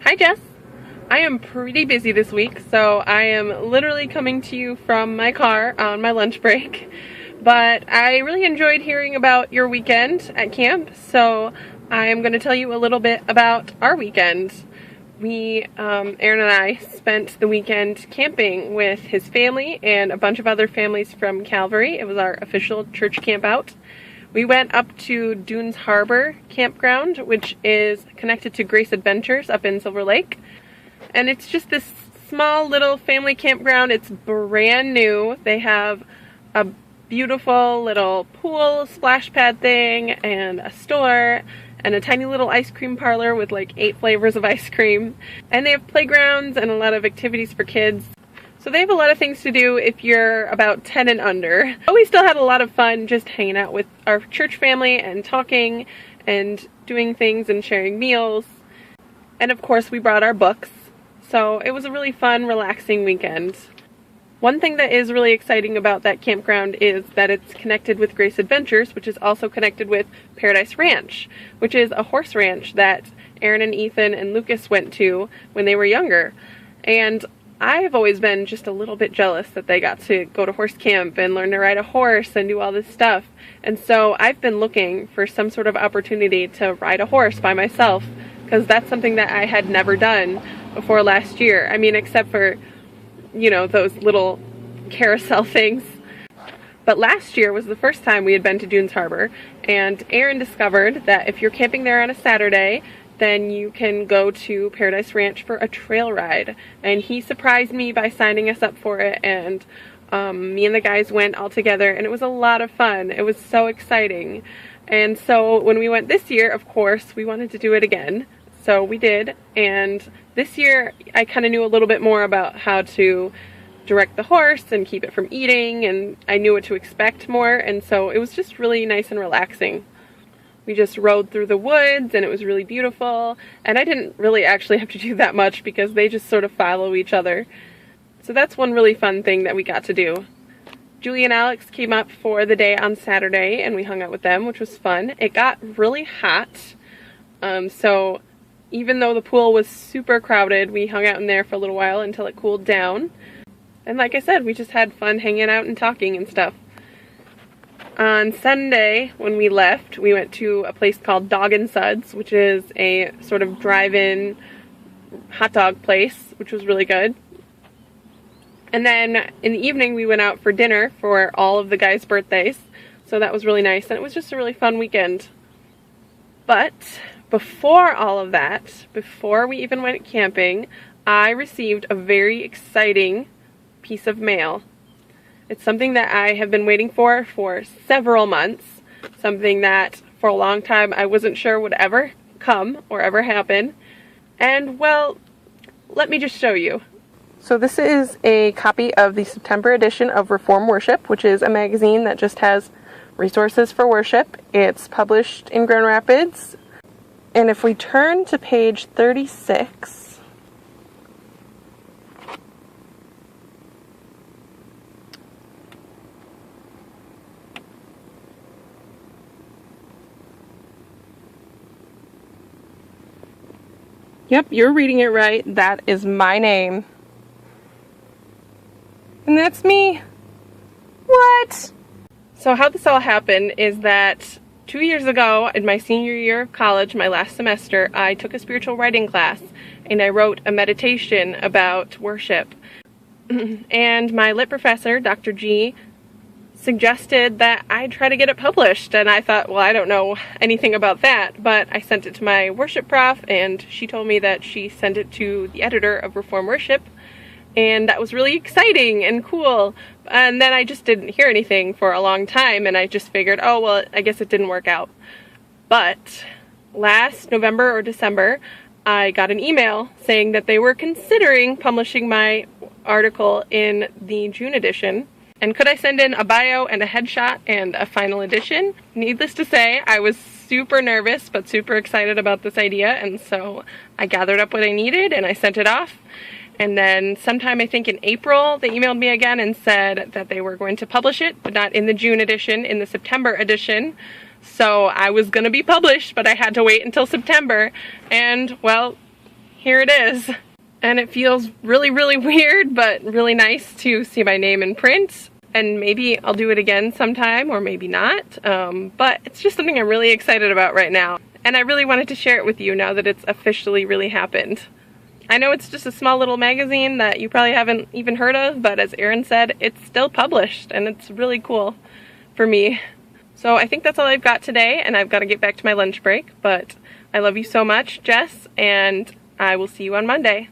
Hi Jess! I am pretty busy this week, so I am literally coming to you from my car on my lunch break. But I really enjoyed hearing about your weekend at camp, so I am going to tell you a little bit about our weekend. Aaron and I spent the weekend camping with his family and a bunch of other families from Calvary. It was our official church camp out. We went up to Dunes Harbor Campground, which is connected to Grace Adventures up in Silver Lake. And it's just this small little family campground. It's brand new. They have a beautiful little pool splash pad thing and a store and a tiny little ice cream parlor with like 8 flavors of ice cream. And they have playgrounds and a lot of activities for kids. So they have a lot of things to do if you're about 10 and under. But we still had a lot of fun just hanging out with our church family and talking and doing things and sharing meals. And of course we brought our books. So it was a really fun, relaxing weekend. One thing that is really exciting about that campground is that it's connected with Grace Adventures, which is also connected with Paradise Ranch, which is a horse ranch that Aaron and Ethan and Lucas went to when they were younger. And I've always been just a little bit jealous that they got to go to horse camp and learn to ride a horse and do all this stuff. And so I've been looking for some sort of opportunity to ride a horse by myself, because that's something that I had never done before last year. I mean, except for, you know, those little carousel things. But last year was the first time we had been to Dunes Harbor, and Aaron discovered that if you're camping there on a Saturday, then you can go to Paradise Ranch for a trail ride. And he surprised me by signing us up for it, and me and the guys went all together, and it was a lot of fun. It was so exciting. And so when we went this year, of course, we wanted to do it again. So we did, and this year I kind of knew a little bit more about how to direct the horse and keep it from eating, and I knew what to expect more, and so it was just really nice and relaxing. We just rode through the woods and it was really beautiful, and I didn't really actually have to do that much because they just sort of follow each other. So that's one really fun thing that we got to do. Julie and Alex came up for the day on Saturday and we hung out with them, which was fun. It got really hot, so even though the pool was super crowded, we hung out in there for a little while until it cooled down. And like I said, we just had fun hanging out and talking and stuff. On Sunday, when we left, we went to a place called Dog and Suds, which is a sort of drive-in hot dog place, which was really good. And then in the evening, we went out for dinner for all of the guys' birthdays, so that was really nice, and it was just a really fun weekend. But before all of that, before we even went camping, I received a very exciting piece of mail. It's something that I have been waiting for several months, something that for a long time I wasn't sure would ever come or ever happen. And well, let me just show you. So this is a copy of the September edition of Reform Worship, which is a magazine that just has resources for worship. It's published in Grand Rapids. And if we turn to page 36, yep, you're reading it right. That is my name. And that's me. What? So how this all happened is that 2 years ago, in my senior year of college, my last semester, I took a spiritual writing class and I wrote a meditation about worship. And my lit professor, Dr. G, suggested that I try to get it published, and I thought, well, I don't know anything about that, but I sent it to my worship prof, and she told me that she sent it to the editor of Reform Worship, and that was really exciting and cool. And then I just didn't hear anything for a long time, and I just figured, oh, well, I guess it didn't work out. But last November or December, I got an email saying that they were considering publishing my article in the June edition. And could I send in a bio and a headshot and a final edition? Needless to say, I was super nervous but super excited about this idea, and so I gathered up what I needed and I sent it off. And then sometime, I think in April, they emailed me again and said that they were going to publish it, but not in the June edition, in the September edition. So I was going to be published, but I had to wait until September. And, well, here it is. And it feels really, really weird, but really nice to see my name in print. And maybe I'll do it again sometime, or maybe not. But it's just something I'm really excited about right now. And I really wanted to share it with you now that it's officially really happened. I know it's just a small little magazine that you probably haven't even heard of, but as Erin said, it's still published, and it's really cool for me. So I think that's all I've got today, and I've got to get back to my lunch break. But I love you so much, Jess, and I will see you on Monday.